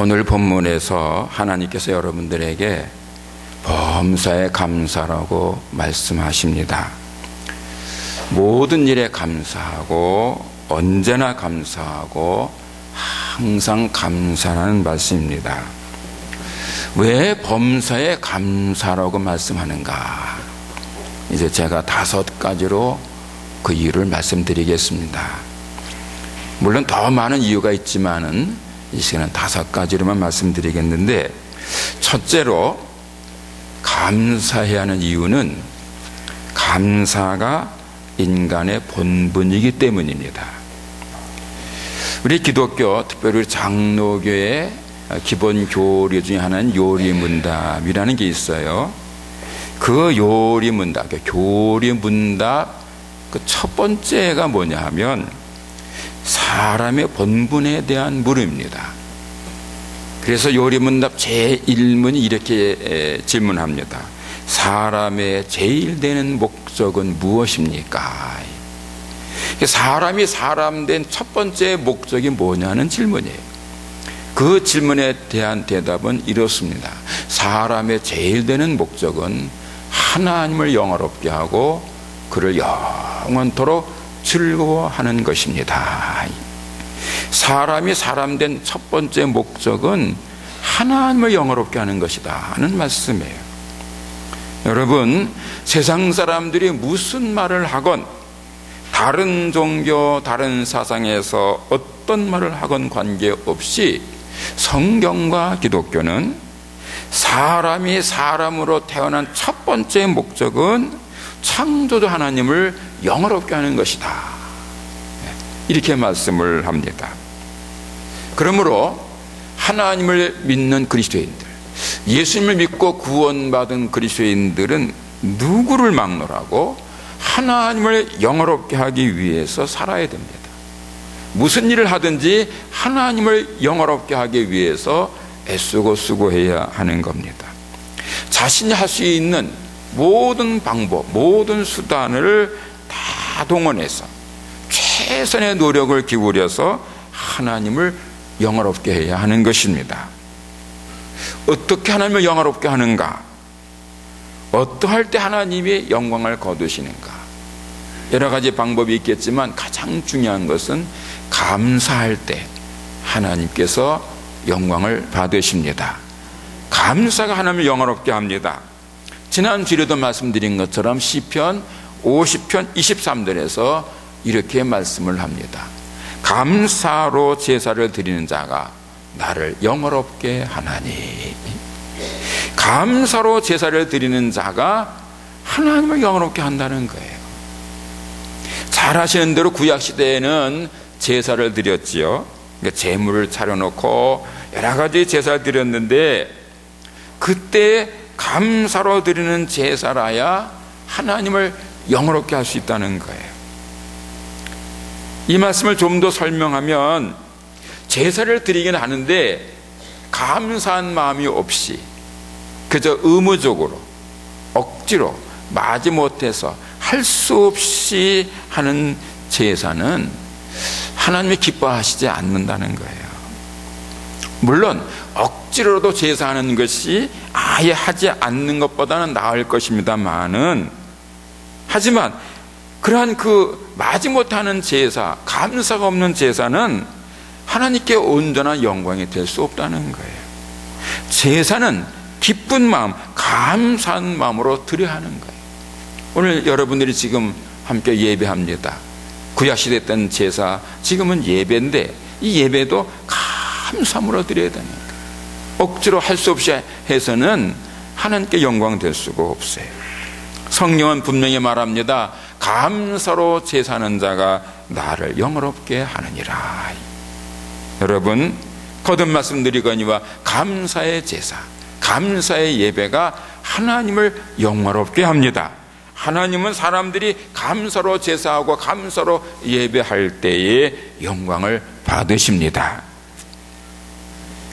오늘 본문에서 하나님께서 여러분들에게 범사에 감사라고 말씀하십니다. 모든 일에 감사하고 언제나 감사하고 항상 감사라는 말씀입니다. 왜 범사에 감사라고 말씀하는가? 이제 제가 5가지로 그 이유를 말씀드리겠습니다. 물론 더 많은 이유가 있지만은 이 시간은 5가지로만 말씀드리겠는데, 첫째로 감사해야 하는 이유는 감사가 인간의 본분이기 때문입니다. 우리 기독교, 특별히 장로교의 기본 교리 중에 하나는 요리문답이라는 게 있어요. 그 요리문답, 교리문답 그 첫 번째가 뭐냐 하면 사람의 본분에 대한 물음입니다. 그래서 요리문답 제1문이 이렇게 질문합니다. 사람의 제일 되는 목적은 무엇입니까? 사람이 사람 된 첫 번째 목적이 뭐냐는 질문이에요. 그 질문에 대한 대답은 이렇습니다. 사람의 제일 되는 목적은 하나님을 영화롭게 하고 그를 영원토록 즐거워하는 것입니다. 사람이 사람 된 첫 번째 목적은 하나님을 영화롭게 하는 것이다 하는 말씀이에요. 여러분, 세상 사람들이 무슨 말을 하건, 다른 종교, 다른 사상에서 어떤 말을 하건 관계없이 성경과 기독교는 사람이 사람으로 태어난 첫 번째 목적은 창조주 하나님을 영화롭게 하는 것이다, 이렇게 말씀을 합니다. 그러므로 하나님을 믿는 그리스도인들, 예수님을 믿고 구원받은 그리스도인들은 누구를 막론하고 하나님을 영화롭게 하기 위해서 살아야 됩니다. 무슨 일을 하든지 하나님을 영화롭게 하기 위해서 애쓰고 수고해야 하는 겁니다. 자신이 할 수 있는 모든 방법, 모든 수단을 다 동원해서 최선의 노력을 기울여서 하나님을 영화롭게 해야 하는 것입니다. 어떻게 하나님을 영화롭게 하는가? 어떠할 때 하나님이 영광을 거두시는가? 여러 가지 방법이 있겠지만 가장 중요한 것은 감사할 때 하나님께서 영광을 받으십니다. 감사가 하나님을 영화롭게 합니다. 지난 주일에도 말씀드린 것처럼 시편 50편 23절에서 이렇게 말씀을 합니다. 감사로 제사를 드리는 자가 나를 영화롭게 하나니. 감사로 제사를 드리는 자가 하나님을 영화롭게 한다는 거예요. 잘 아시는 대로 구약시대에는 제사를 드렸지요. 그러니까 제물을 차려놓고 여러 가지 제사를 드렸는데, 그때 감사로 드리는 제사라야 하나님을 영화롭게 할 수 있다는 거예요. 이 말씀을 좀 더 설명하면, 제사를 드리긴 하는데 감사한 마음이 없이 그저 의무적으로 억지로 마지못해서 할 수 없이 하는 제사는 하나님이 기뻐하시지 않는다는 거예요. 물론 억지로도 제사하는 것이 아예 하지 않는 것보다는 나을 것입니다만은, 하지만 그러한 그 마지못하는 제사, 감사가 없는 제사는 하나님께 온전한 영광이 될 수 없다는 거예요. 제사는 기쁜 마음, 감사한 마음으로 드려야 하는 거예요. 오늘 여러분들이 지금 함께 예배합니다. 구약시대 때는 제사, 지금은 예배인데 이 예배도 감사함으로 드려야 되는 거예요. 억지로 할 수 없이 해서는 하나님께 영광 될 수가 없어요. 성경은 분명히 말합니다. 감사로 제사하는 자가 나를 영화롭게 하느니라. 여러분, 거듭 말씀드리거니와 감사의 제사, 감사의 예배가 하나님을 영화롭게 합니다. 하나님은 사람들이 감사로 제사하고 감사로 예배할 때에 영광을 받으십니다.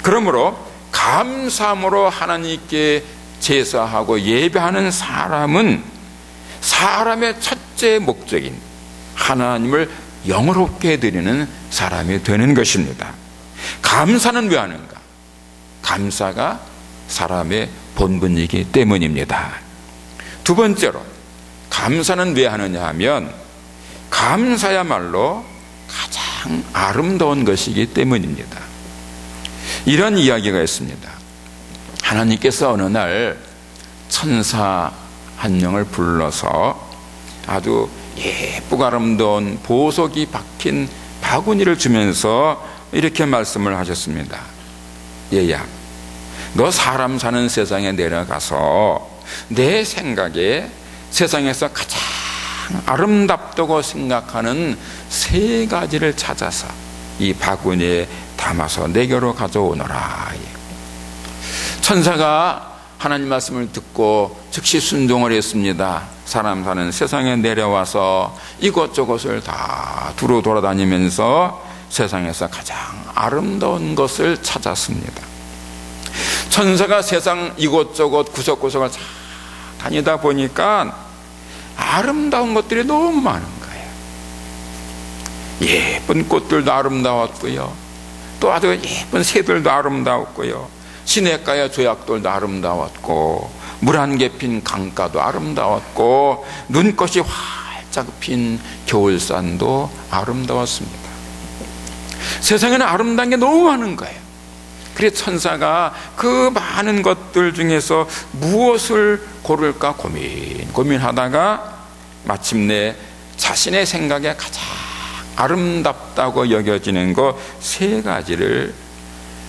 그러므로 감사함으로 하나님께 제사하고 예배하는 사람은 사람의 첫째 목적인 하나님을 영화롭게 드리는 사람이 되는 것입니다. 감사는 왜 하는가? 감사가 사람의 본분이기 때문입니다. 두 번째로 감사는 왜 하느냐 하면 감사야말로 가장 아름다운 것이기 때문입니다. 이런 이야기가 있습니다. 하나님께서 어느 날 천사 한 명을 불러서 아주 예쁘고 아름다운 보석이 박힌 바구니를 주면서 이렇게 말씀을 하셨습니다. 얘야, 너 사람 사는 세상에 내려가서 내 생각에 세상에서 가장 아름답다고 생각하는 세 가지를 찾아서 이 바구니에 담아서 내게로 가져오너라. 천사가 하나님 말씀을 듣고 즉시 순종을 했습니다. 사람 사는 세상에 내려와서 이곳저곳을 다 두루 돌아다니면서 세상에서 가장 아름다운 것을 찾았습니다. 천사가 세상 이곳저곳 구석구석을 다 다니다 보니까 아름다운 것들이 너무 많은 거예요. 예쁜 꽃들도 아름다웠고요, 또 아주 예쁜 새들도 아름다웠고요, 시냇가의 조약돌도 아름다웠고, 물 한 개 핀 강가도 아름다웠고, 눈꽃이 활짝 핀 겨울산도 아름다웠습니다. 세상에는 아름다운 게 너무 많은 거예요. 그래서 천사가 그 많은 것들 중에서 무엇을 고를까 고민하다가 마침내 자신의 생각에 가장 아름답다고 여겨지는 것 세 가지를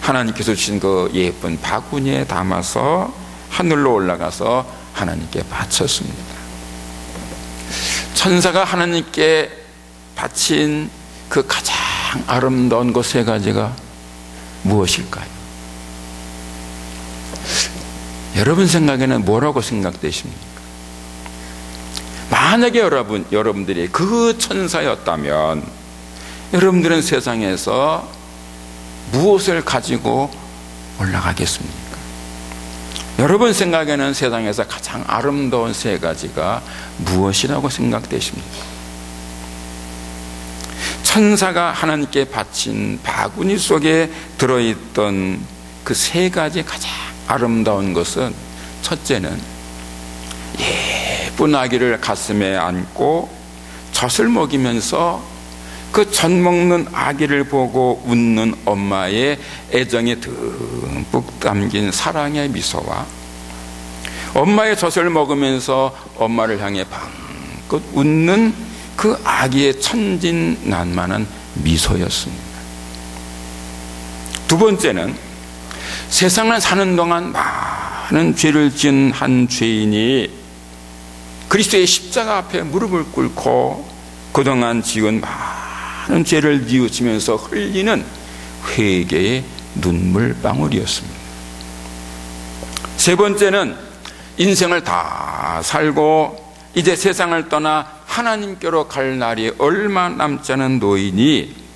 하나님께서 주신 그 예쁜 바구니에 담아서 하늘로 올라가서 하나님께 바쳤습니다. 천사가 하나님께 바친 그 가장 아름다운 것 세 가지가 무엇일까요? 여러분 생각에는 뭐라고 생각되십니까? 만약에 여러분들이 그 천사였다면 여러분들은 세상에서 무엇을 가지고 올라가겠습니까? 여러분 생각에는 세상에서 가장 아름다운 세 가지가 무엇이라고 생각되십니까? 천사가 하나님께 바친 바구니 속에 들어있던 그 세 가지 가장 아름다운 것은, 첫째는 예쁜 아기를 가슴에 안고 젖을 먹이면서 그 젖 먹는 아기를 보고 웃는 엄마의 애정이 듬뿍 담긴 사랑의 미소와 엄마의 젖을 먹으면서 엄마를 향해 방긋 웃는 그 아기의 천진난만한 미소였습니다. 두 번째는 세상을 사는 동안 많은 죄를 지은 한 죄인이 그리스도의 십자가 앞에 무릎을 꿇고 그동안 지은 많은 죄를 뉘우치면서 흘리는 회개의 눈물방울이었습니다. 세 번째는 인생을 다 살고 이제 세상을 떠나 하나님께로 갈 날이 얼마 남지 않은 노인이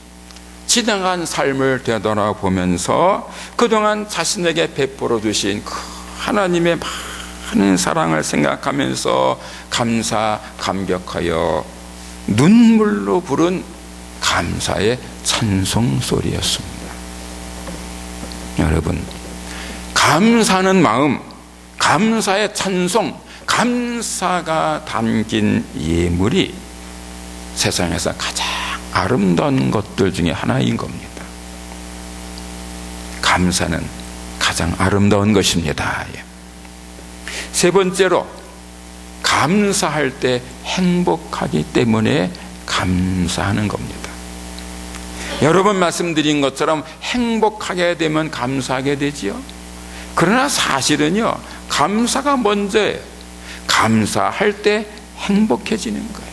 지나간 삶을 되돌아보면서 그동안 자신에게 베풀어 주신 그 하나님의 많은 사랑을 생각하면서 감격하여 눈물로 부른 감사의 찬송 소리였습니다. 여러분, 감사하는 마음, 감사의 찬송, 감사가 담긴 예물이 세상에서 가장 아름다운 것들 중에 하나인 겁니다. 감사는 가장 아름다운 것입니다. 세 번째로, 감사할 때 행복하기 때문에 감사하는 겁니다. 여러 번 말씀드린 것처럼 행복하게 되면 감사하게 되지요. 그러나 사실은요, 감사가 먼저예요. 감사할 때 행복해지는 거예요.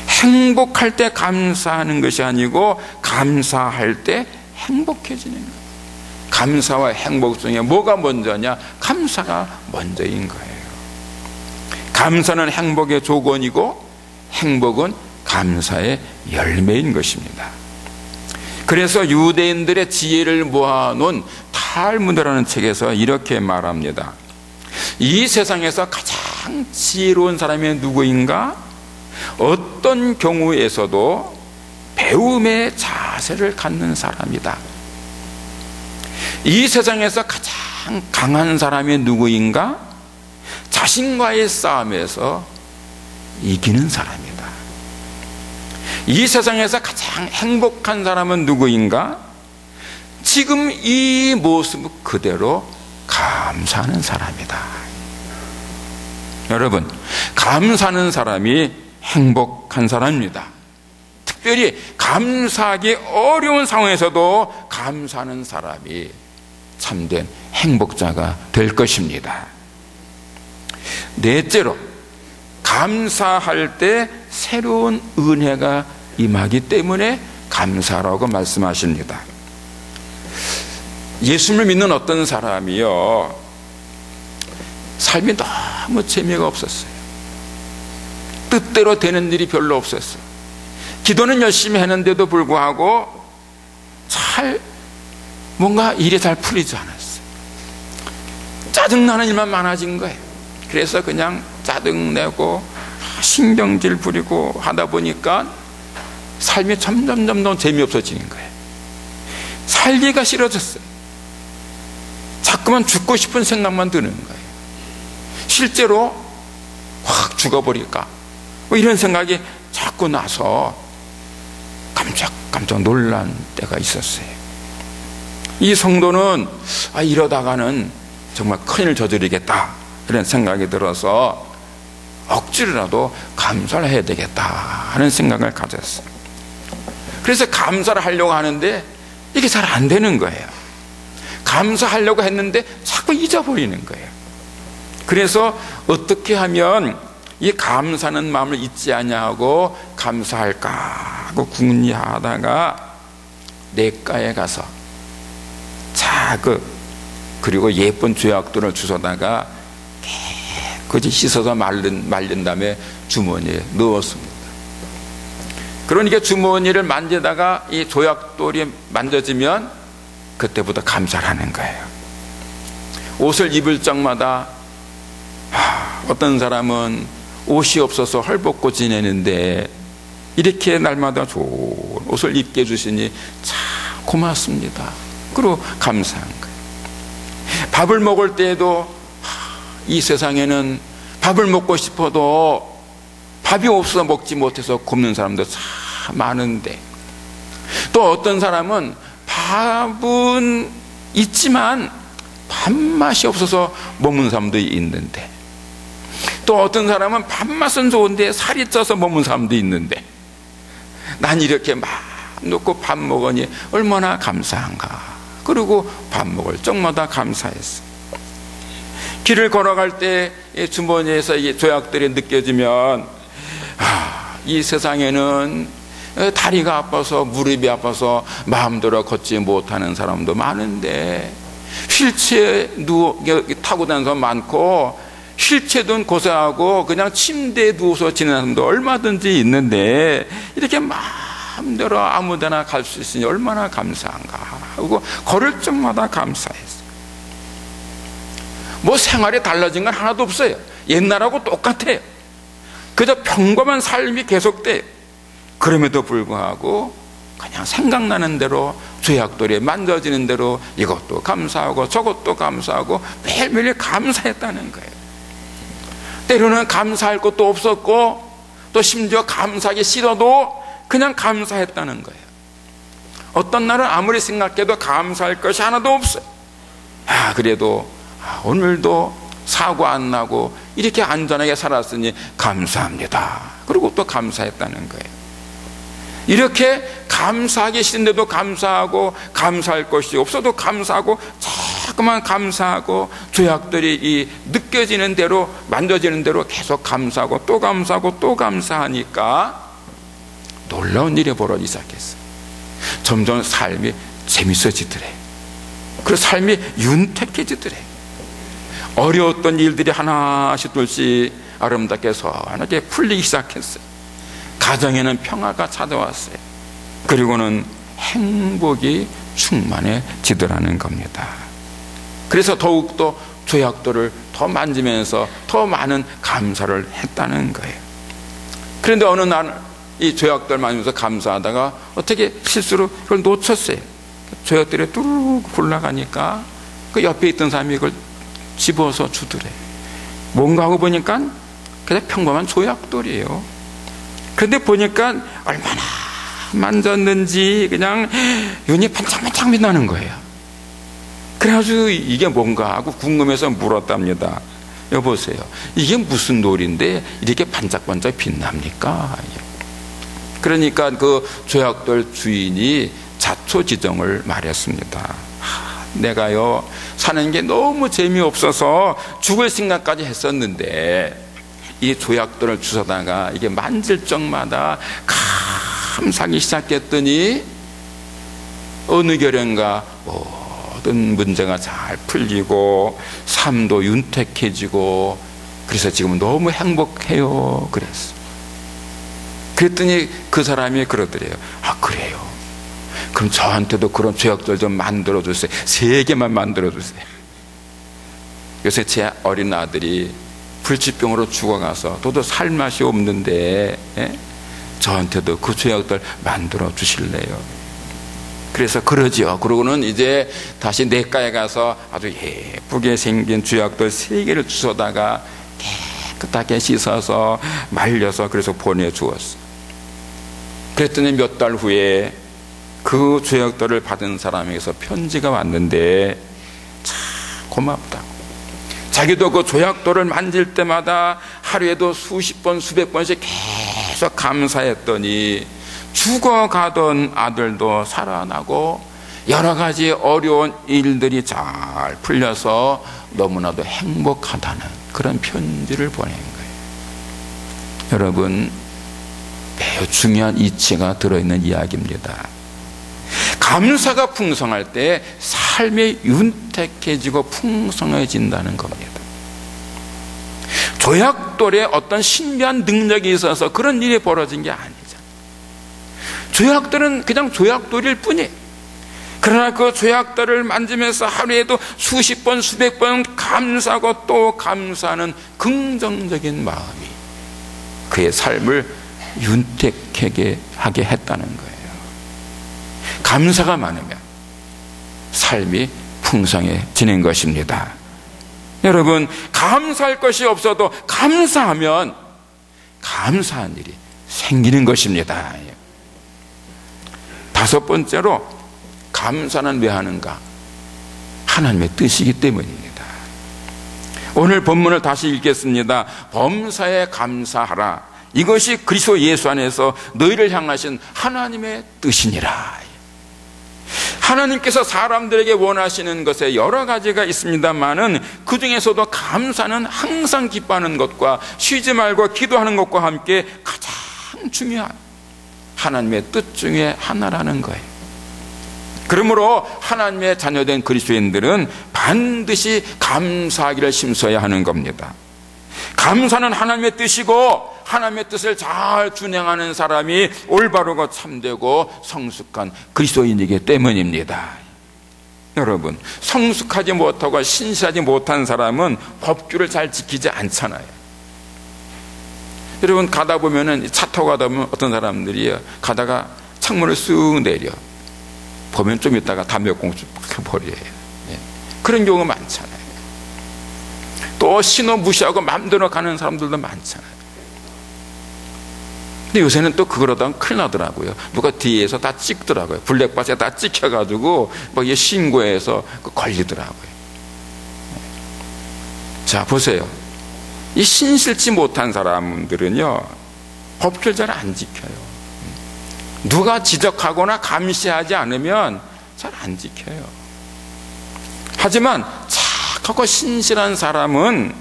행복할 때 감사하는 것이 아니고 감사할 때 행복해지는 거예요. 감사와 행복 중에 뭐가 먼저냐? 감사가 먼저인 거예요. 감사는 행복의 조건이고 행복은 감사의 열매인 것입니다. 그래서 유대인들의 지혜를 모아놓은 탈무드라는 책에서 이렇게 말합니다. 이 세상에서 가장 지혜로운 사람이 누구인가? 어떤 경우에서도 배움의 자세를 갖는 사람이다. 이 세상에서 가장 강한 사람이 누구인가? 자신과의 싸움에서 이기는 사람이다. 이 세상에서 가장 행복한 사람은 누구인가? 지금 이 모습 그대로 감사하는 사람이다. 여러분, 감사하는 사람이 행복한 사람입니다. 특별히 감사하기 어려운 상황에서도 감사하는 사람이 참된 행복자가 될 것입니다. 넷째로, 감사할 때 새로운 은혜가 임하기 때문에 감사라고 말씀하십니다. 예수님을 믿는 어떤 사람이요, 삶이 너무 재미가 없었어요. 뜻대로 되는 일이 별로 없었어요. 기도는 열심히 했는데도 불구하고 뭔가 일이 잘 풀리지 않았어요. 짜증나는 일만 많아진 거예요. 그래서 그냥 짜증내고 신경질 부리고 하다 보니까 삶이 점점 더 재미없어지는 거예요. 살기가 싫어졌어요. 자꾸만 죽고 싶은 생각만 드는 거예요. 실제로 확 죽어버릴까 뭐 이런 생각이 자꾸 나서 깜짝 놀란 때가 있었어요. 이 성도는 이러다가는 정말 큰일 저지르겠다 이런 생각이 들어서 억지로라도 감사를 해야 되겠다 하는 생각을 가졌어요. 그래서 감사를 하려고 하는데 이게 잘 안 되는 거예요. 감사하려고 했는데 자꾸 잊어버리는 거예요. 그래서 어떻게 하면 이 감사하는 마음을 잊지 아니하고 감사할까 하고 궁리하다가 내과에 가서 그리고 예쁜 조약돌을 주워다가 깨끗이 씻어서 말린 다음에 주머니에 넣었습니다. 그러니까 주머니를 만지다가 이 조약돌이 만져지면 그때부터 감사를 하는 거예요. 옷을 입을 적마다 어떤 사람은 옷이 없어서 헐벗고 지내는데 이렇게 날마다 좋은 옷을 입게 해주시니 참 고맙습니다. 그리고 감사한 거예요. 밥을 먹을 때에도 이 세상에는 밥을 먹고 싶어도 밥이 없어서 먹지 못해서 굶는 사람도 참 많은데, 또 어떤 사람은 밥은 있지만 밥맛이 없어서 먹는 사람도 있는데, 또 어떤 사람은 밥맛은 좋은데 살이 쪄서 먹는 사람도 있는데, 난 이렇게 막 놓고 밥 먹으니 얼마나 감사한가. 그리고 밥 먹을 적마다 감사했어. 길을 걸어갈 때 주머니에서 이 조약들이 느껴지면 이 세상에는 다리가 아파서 무릎이 아파서 마음대로 걷지 못하는 사람도 많은데, 휠체어에 타고 다니는 사람 많고 휠체어도 고생하고 그냥 침대에 누워서 지내는 사람도 얼마든지 있는데, 이렇게 마음대로 아무데나 갈 수 있으니 얼마나 감사한가 하고 걸을 적마다 감사했어요. 뭐 생활이 달라진 건 하나도 없어요. 옛날하고 똑같아요. 그저 평범한 삶이 계속돼요. 그럼에도 불구하고 그냥 생각나는 대로 조약돌이 만져지는 대로 이것도 감사하고 저것도 감사하고 매일매일 감사했다는 거예요. 때로는 감사할 것도 없었고 또 심지어 감사하기 싫어도 그냥 감사했다는 거예요. 어떤 날은 아무리 생각해도 감사할 것이 하나도 없어요. 그래도 오늘도 사고 안 나고 이렇게 안전하게 살았으니 감사합니다. 그리고 또 감사했다는 거예요. 이렇게 감사하기 싫은데도 감사하고, 감사할 것이 없어도 감사하고, 자꾸만 감사하고, 조약들이 느껴지는 대로 만져지는 대로 계속 감사하고 또 감사하고 또 감사하니까 놀라운 일이 벌어지기 시작했어요. 점점 삶이 재밌어지더래. 그리고 삶이 윤택해지더래. 어려웠던 일들이 하나씩 둘씩 아름답게 선하게 풀리기 시작했어요. 가정에는 평화가 찾아왔어요. 그리고는 행복이 충만해지더라는 겁니다. 그래서 더욱더 조약돌을 더 만지면서 더 많은 감사를 했다는 거예요. 그런데 어느 날 이 조약돌 만지면서 감사하다가 어떻게 실수로 그걸 놓쳤어요. 죄악들이 뚜룩 굴러가니까 그 옆에 있던 사람이 그걸 집어서 주더래. 뭔가 하고 보니까 그냥 평범한 조약돌이에요. 그런데 보니까 얼마나 만졌는지 그냥 눈이 반짝반짝 빛나는 거예요. 그래가지고 이게 뭔가 하고 궁금해서 물었답니다. 여보세요, 이게 무슨 돌인데 이렇게 반짝반짝 빛납니까? 그러니까 그 조약돌 주인이 자초지종을 말했습니다. 내가요 사는 게 너무 재미없어서 죽을 생각까지 했었는데 이 조약돌을 주워다가 이게 만질 적마다 감사하기 시작했더니 어느 결엔가 모든 문제가 잘 풀리고 삶도 윤택해지고 그래서 지금 너무 행복해요. 그랬더니 그 사람이 그러더래요. 아, 그래요? 그럼 저한테도 그런 조약돌 좀 만들어 주세요. 3개만 만들어 주세요. 요새 제 어린 아들이 불치병으로 죽어가서 저도 살 맛이 없는데 저한테도 그 조약돌 만들어 주실래요? 그래서 그러지요. 그러고는 이제 다시 내과에 가서 아주 예쁘게 생긴 조약돌 3개를 주워다가 깨끗하게 씻어서 말려서 그래서 보내주었어. 그랬더니 몇 달 후에 그 조약돌을 받은 사람에게서 편지가 왔는데 참 고맙다고. 자기도 그 조약돌을 만질 때마다 하루에도 수십 번 수백 번씩 계속 감사했더니 죽어가던 아들도 살아나고 여러 가지 어려운 일들이 잘 풀려서 너무나도 행복하다는 그런 편지를 보낸 거예요. 여러분, 매우 중요한 이치가 들어있는 이야기입니다. 감사가 풍성할 때 삶이 윤택해지고 풍성해진다는 겁니다. 조약돌에 어떤 신비한 능력이 있어서 그런 일이 벌어진 게 아니죠. 조약돌은 그냥 조약돌일 뿐이에요. 그러나 그 조약돌을 만지면서 하루에도 수십 번 수백 번 감사하고 또 감사하는 긍정적인 마음이 그의 삶을 윤택하게 하게 했다는 거예요. 감사가 많으면 삶이 풍성해지는 것입니다. 여러분, 감사할 것이 없어도 감사하면 감사한 일이 생기는 것입니다. 5번째로, 감사는 왜 하는가? 하나님의 뜻이기 때문입니다. 오늘 본문을 다시 읽겠습니다. 범사에 감사하라. 이것이 그리스도 예수 안에서 너희를 향하신 하나님의 뜻이니라. 하나님께서 사람들에게 원하시는 것에 여러 가지가 있습니다만은 그 중에서도 감사는 항상 기뻐하는 것과 쉬지 말고 기도하는 것과 함께 가장 중요한 하나님의 뜻 중에 하나라는 거예요. 그러므로 하나님의 자녀된 그리스도인들은 반드시 감사하기를 힘써야 하는 겁니다. 감사는 하나님의 뜻이고 하나님의 뜻을 잘 준행하는 사람이 올바르고 참되고 성숙한 그리스도인이기 때문입니다. 여러분, 성숙하지 못하고 신실하지 못한 사람은 법규를 잘 지키지 않잖아요. 여러분, 가다 보면은 차 타고 가다 보면 어떤 사람들이 가다가 창문을 쑥 내려 보면 좀 있다가 담배 꽁초 버려요. 그런 경우가 많잖아요. 또 신호 무시하고 맘대로 가는 사람들도 많잖아요. 근데 요새는 또 그러다가 큰일 나더라고요. 누가 뒤에서 다 찍더라고요. 블랙박스에 다 찍혀가지고 막 신고해서 걸리더라고요. 자, 보세요. 이 신실치 못한 사람들은요, 법규를 잘 안 지켜요. 누가 지적하거나 감시하지 않으면 잘 안 지켜요. 하지만 착하고 신실한 사람은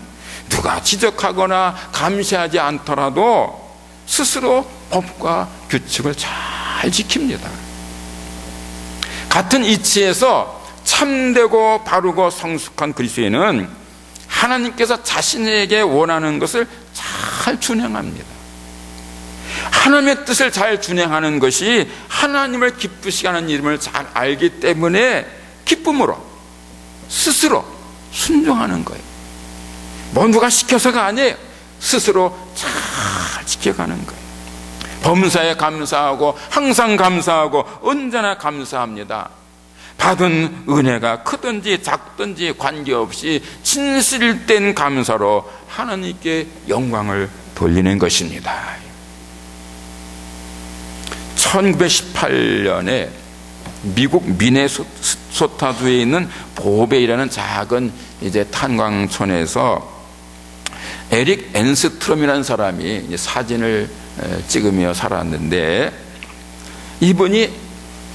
누가 지적하거나 감시하지 않더라도 스스로 법과 규칙을 잘 지킵니다. 같은 이치에서 참되고 바르고 성숙한 그리스도인은 하나님께서 자신에게 원하는 것을 잘 준행합니다. 하나님의 뜻을 잘 준행하는 것이 하나님을 기쁘시게 하는 일임을 잘 알기 때문에 기쁨으로 스스로 순종하는 거예요. 뭐 누가 시켜서가 아니에요. 스스로 잘 지켜가는 거예요. 범사에 감사하고 항상 감사하고 언제나 감사합니다. 받은 은혜가 크든지 작든지 관계없이 진실된 감사로 하나님께 영광을 돌리는 것입니다. 1918년에 미국 미네소타주에 있는 보베이라는 작은 탄광촌에서 에릭 앤스트롬이라는 사람이 사진을 찍으며 살았는데, 이분이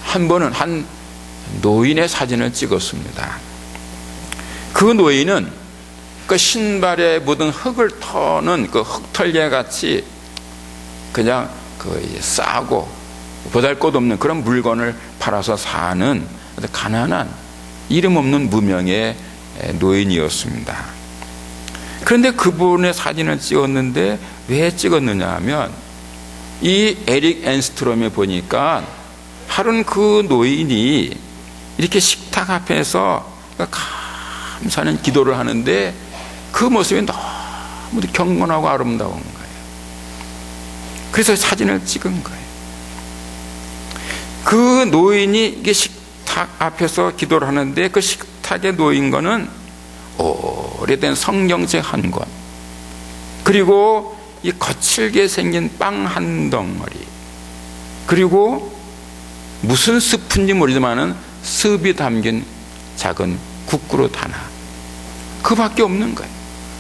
한 번은 한 노인의 사진을 찍었습니다. 그 노인은 그 신발에 묻은 흙을 터는 그 흙털개 같이 그냥 싸고 보잘것없는 그런 물건을 팔아서 사는 가난한 이름 없는 무명의 노인이었습니다. 그런데 그분의 사진을 찍었는데 왜 찍었느냐 하면, 이 에릭 앤스트롬이 보니까 하루는 그 노인이 이렇게 식탁 앞에서 감사하는 기도를 하는데 그 모습이 너무 경건하고 아름다운 거예요. 그래서 사진을 찍은 거예요. 그 노인이 이게 식탁 앞에서 기도를 하는데 그 식탁에 놓인 거는 오래된 성경책 한 권, 그리고 이 거칠게 생긴 빵 한 덩어리, 그리고 무슨 스프인지 모르지만은 습이 담긴 작은 국그릇 하나, 그밖에 없는 거예요.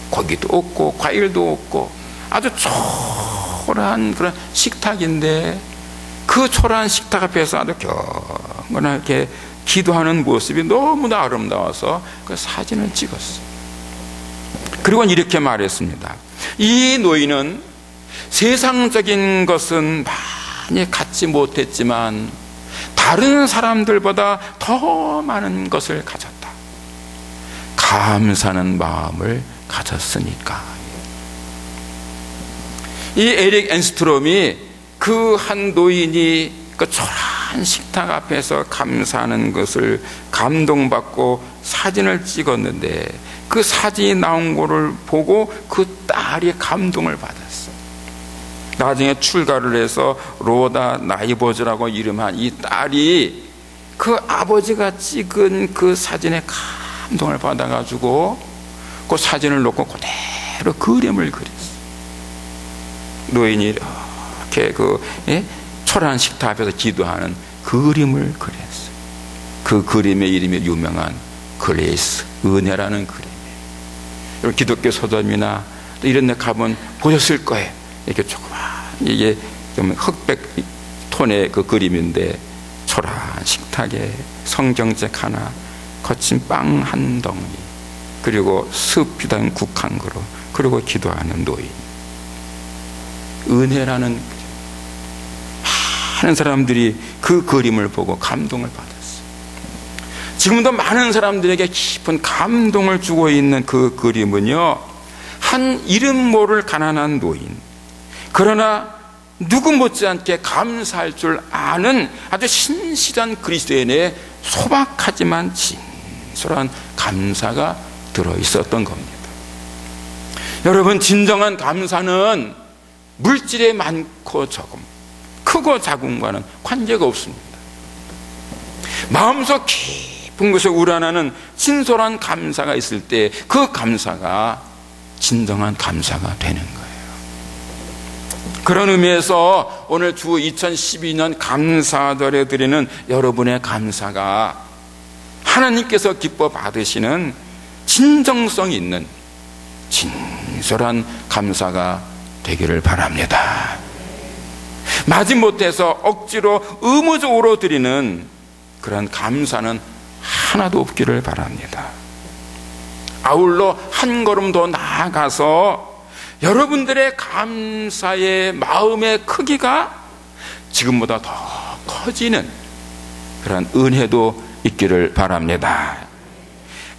고기도 없고 과일도 없고 아주 초라한 그런 식탁인데, 그 초라한 식탁 앞에서 아주 경건하게 기도하는 모습이 너무나 아름다워서 그 사진을 찍었어요. 그리고 이렇게 말했습니다. 이 노인은 세상적인 것은 많이 갖지 못했지만 다른 사람들보다 더 많은 것을 가졌다. 감사하는 마음을 가졌으니까. 이 에릭 앤스트롬이 그 한 노인이 그 초라한 식탁 앞에서 감사하는 것을 감동받고 사진을 찍었는데, 그 사진이 나온 거를 보고 그 딸이 감동을 받았어요. 나중에 출가를 해서 로다 나이버즈라고 이름한 이 딸이 그 아버지가 찍은 그 사진에 감동을 받아가지고 그 사진을 놓고 그대로 그림을 그렸어요. 노인이 이렇게 초라한 식탁 앞에서 기도하는 그림을 그렸어요. 그 그림의 이름이 유명한 그레이스, 은혜라는 그림이에요. 여러분, 기독교 서점이나 이런 데 가면 보셨을 거예요. 이렇게 조그만, 이게 좀 흑백 톤의 그 그림인데, 초라한 식탁에 성경책 하나, 거친 빵 한 덩이, 그리고 습이 단 국 한 그릇, 그리고 기도하는 노인. 은혜라는, 많은 사람들이 그 그림을 보고 감동을 받았어요. 지금도 많은 사람들에게 깊은 감동을 주고 있는 그 그림은요, 한 이름 모를 가난한 노인, 그러나 누구 못지않게 감사할 줄 아는 아주 신실한 그리스도인의 소박하지만 진솔한 감사가 들어있었던 겁니다. 여러분, 진정한 감사는 물질에 많고 적음, 크고 작음과는 관계가 없습니다. 마음속 깊은 곳에 우러나는 진솔한 감사가 있을 때 그 감사가 진정한 감사가 되는 거예요. 그런 의미에서 오늘 주 2012년 감사절에 드리는 여러분의 감사가 하나님께서 기뻐 받으시는 진정성 있는 진솔한 감사가 되기를 바랍니다. 마지못해서 억지로 의무적으로 드리는 그런 감사는 하나도 없기를 바랍니다. 아울러 한 걸음 더 나아가서 여러분들의 감사의 마음의 크기가 지금보다 더 커지는 그런 은혜도 있기를 바랍니다.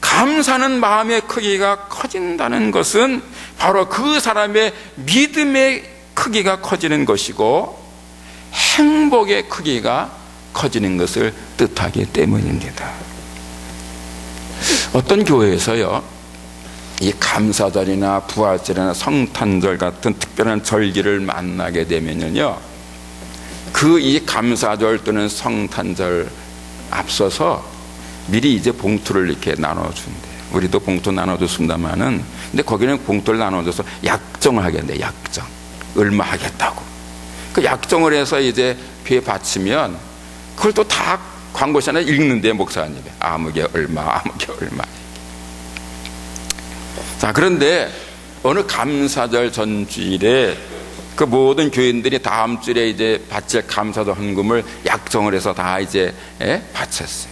감사하는 마음의 크기가 커진다는 것은 바로 그 사람의 믿음의 크기가 커지는 것이고 행복의 크기가 커지는 것을 뜻하기 때문입니다. 어떤 교회에서요, 이 감사절이나 부활절이나 성탄절 같은 특별한 절기를 만나게 되면요, 그 이 감사절 또는 성탄절 앞서서 미리 이제 봉투를 이렇게 나눠준대요. 우리도 봉투 나눠줬습니다만은, 근데 거기는 봉투를 나눠줘서 약정을 하겠네. 약정. 얼마 하겠다고. 그 약정을 해서 이제 귀에 받치면 그걸 또 다 광고시간에 읽는데, 목사님이 아무개 얼마, 아무개 얼마. 자, 그런데 어느 감사절 전주일에 그 모든 교인들이 다음 주에 이제 바칠 감사도 헌금을 약정을 해서 다 이제 바쳤어요.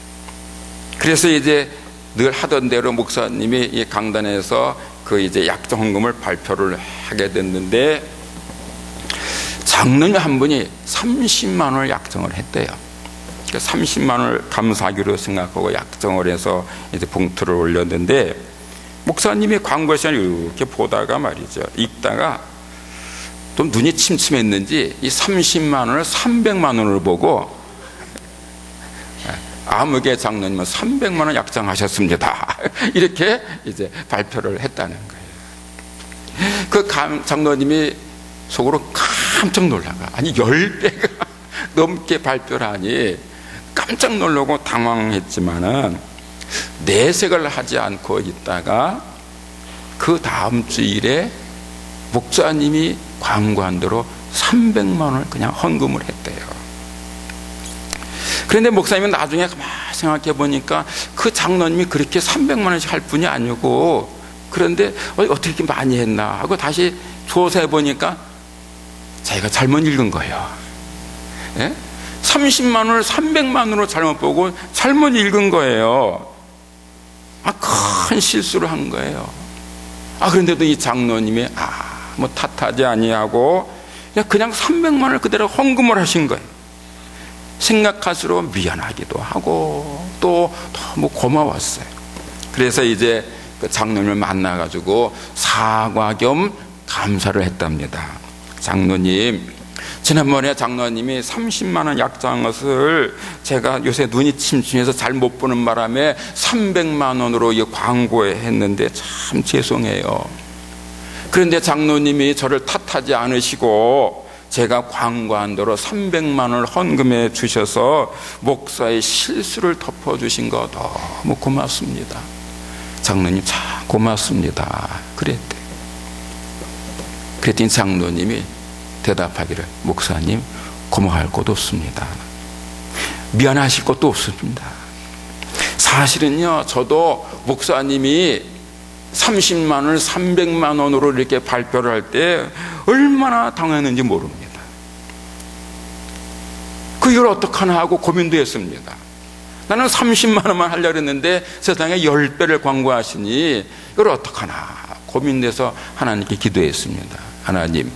그래서 이제 늘 하던 대로 목사님이 이 강단에서 그 이제 약정 헌금을 발표를 하게 됐는데, 장로님 한 분이 30만 원을 약정을 했대요. 30만 원을 감사하기로 생각하고 약정을 해서 이제 봉투를 올렸는데, 목사님이 광고 시간에 이렇게 보다가 말이죠, 읽다가 좀 눈이 침침했는지 이 30만 원을 300만 원으로 보고, 아무개 장로님은 300만 원 약정하셨습니다. 이렇게 이제 발표를 했다는 거예요. 그 장로님이 속으로 깜짝 놀라가, 아니 10배가 넘게 발표를 하니 깜짝 놀라고 당황했지만은 내색을 하지 않고 있다가 그 다음 주일에 목사님이 광고한 대로 300만 원을 그냥 헌금을 했대요. 그런데 목사님은 나중에 생각해 보니까 그 장로님이 그렇게 300만 원씩 할 뿐이 아니고, 그런데 어떻게 이렇게 많이 했나 하고 다시 조사해 보니까 자기가 잘못 읽은 거예요. 예? 30만 원을 300만 원으로 잘못 보고 잘못 읽은 거예요. 큰 실수를 한 거예요. 그런데도 이 장로님이 뭐 탓하지 아니하고 그냥 300만 원을 그대로 헌금을 하신 거예요. 생각할수록 미안하기도 하고 또 너무 고마웠어요. 그래서 이제 그 장로님을 만나가지고 사과 겸 감사를 했답니다. 장로님, 지난번에 장로님이 30만 원 약정한 것을 제가 요새 눈이 침침해서 잘 못 보는 바람에 300만 원으로 광고에 했는데 참 죄송해요. 그런데 장로님이 저를 탓하지 않으시고 제가 광고한 대로 300만 원을 헌금해 주셔서 목사의 실수를 덮어주신 거 너무 고맙습니다. 장로님 참 고맙습니다. 그랬대요. 그랬더니 장로님이 대답하기를, 목사님 고마워할 것도 없습니다. 미안하실 것도 없습니다. 사실은요, 저도 목사님이 30만 원을 300만 원으로 이렇게 발표를 할 때 얼마나 당했는지 모릅니다. 이걸 어떡하나 하고 고민도 했습니다. 나는 30만 원만 하려고 했는데 세상에 10배를 광고하시니 이걸 어떡하나 고민돼서 하나님께 기도했습니다. 하나님,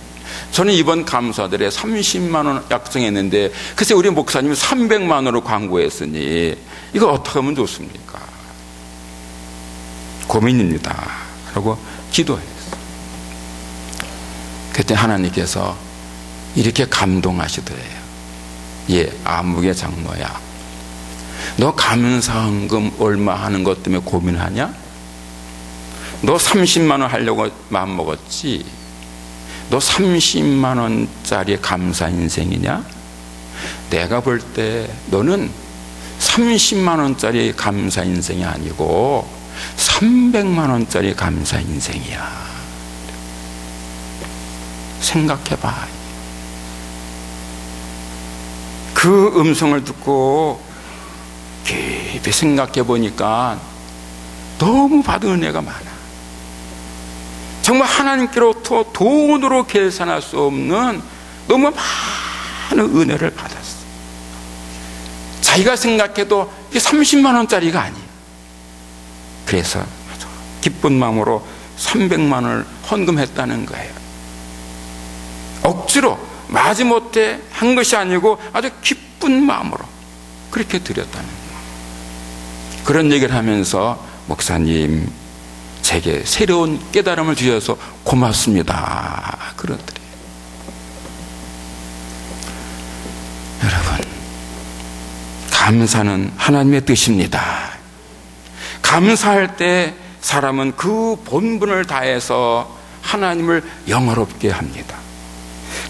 저는 이번 감사들에 30만 원 약정했는데 글쎄 우리 목사님이 300만 원으로 광고했으니 이거 어떻게 하면 좋습니까? 고민입니다. 라고 기도했어요. 그때 하나님께서 이렇게 감동하시더래요. 아무개 장로야, 너 감사헌금 얼마 하는 것 때문에 고민하냐? 너 30만 원 하려고 마음먹었지? 너 30만 원짜리 감사 인생이냐? 내가 볼 때 너는 30만 원짜리 감사 인생이 아니고 300만 원짜리 감사 인생이야. 생각해봐. 그 음성을 듣고 깊이 생각해 보니까 너무 받은 은혜가 많아. 정말 하나님께로부터 돈으로 계산할 수 없는 너무 많은 은혜를 받았어. 자기가 생각해도 이게 30만 원짜리가 아니에요. 그래서 기쁜 마음으로 300만 원을 헌금했다는 거예요. 억지로 마지못해 한 것이 아니고 아주 기쁜 마음으로 그렇게 드렸다는 거예요. 그런 얘기를 하면서 목사님, 제게 새로운 깨달음을 주셔서 고맙습니다. 그러더래요. 여러분, 감사는 하나님의 뜻입니다. 감사할 때 사람은 그 본분을 다해서 하나님을 영화롭게 합니다.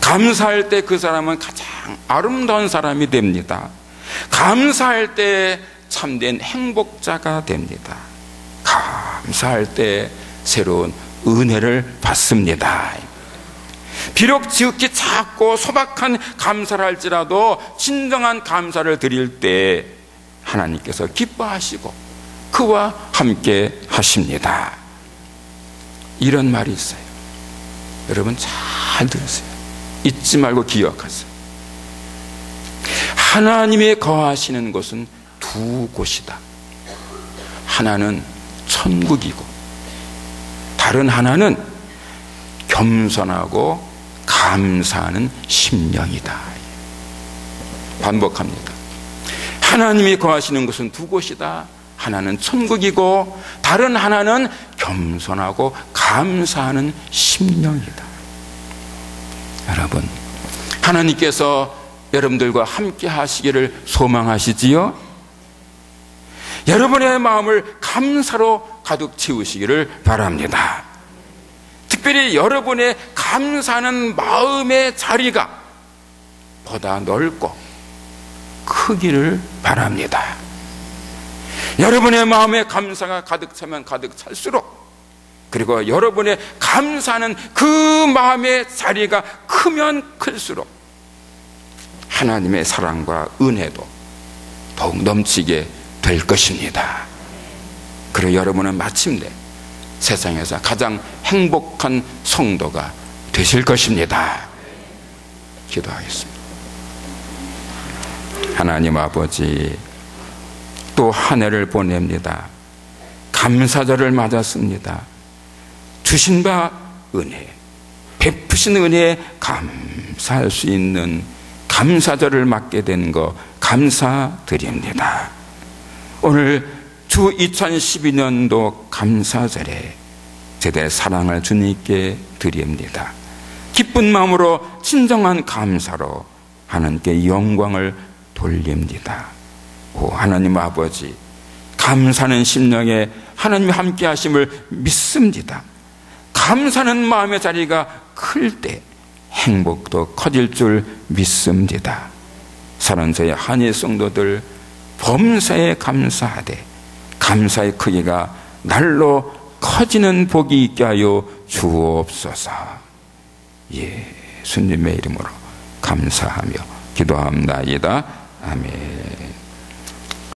감사할 때 그 사람은 가장 아름다운 사람이 됩니다. 감사할 때 참된 행복자가 됩니다. 감사할 때 새로운 은혜를 받습니다. 비록 지극히 작고 소박한 감사를 할지라도 진정한 감사를 드릴 때 하나님께서 기뻐하시고 그와 함께 하십니다. 이런 말이 있어요. 여러분 잘 들으세요. 잊지 말고 기억하세요. 하나님이 거하시는 곳은 두 곳이다. 하나는 천국이고 다른 하나는 겸손하고 감사하는 심령이다. 반복합니다. 하나님이 거하시는 곳은 두 곳이다. 하나는 천국이고 다른 하나는 겸손하고 감사하는 심령이다. 여러분, 하나님께서 여러분들과 함께 하시기를 소망하시지요? 여러분의 마음을 감사로 가득 채우시기를 바랍니다. 특별히 여러분의 감사하는 마음의 자리가 보다 넓고 크기를 바랍니다. 여러분의 마음에 감사가 가득 차면 가득 찰수록, 그리고 여러분의 감사하는 그 마음의 자리가 크면 클수록 하나님의 사랑과 은혜도 더욱 넘치게 될 것입니다. 그리고 여러분은 마침내 세상에서 가장 행복한 성도가 되실 것입니다. 기도하겠습니다. 하나님 아버지, 또 한 해를 보냅니다. 감사절을 맞았습니다. 주신 바 은혜, 베푸신 은혜에 감사할 수 있는 감사절을 맞게 된 거 감사드립니다. 오늘 주 2012년도 감사절에 제대 사랑을 주님께 드립니다. 기쁜 마음으로 진정한 감사로 하나님께 영광을 돌립니다. 오 하나님 아버지, 감사는 심령에 하나님이 함께 하심을 믿습니다. 감사는 마음의 자리가 클 때 행복도 커질 줄 믿습니다. 사는 저희 한일 성도들 범사에 감사하되 감사의 크기가 날로 커지는 복이 있게 하여 주옵소서. 예수님의 이름으로 감사하며 기도합니다. 아멘.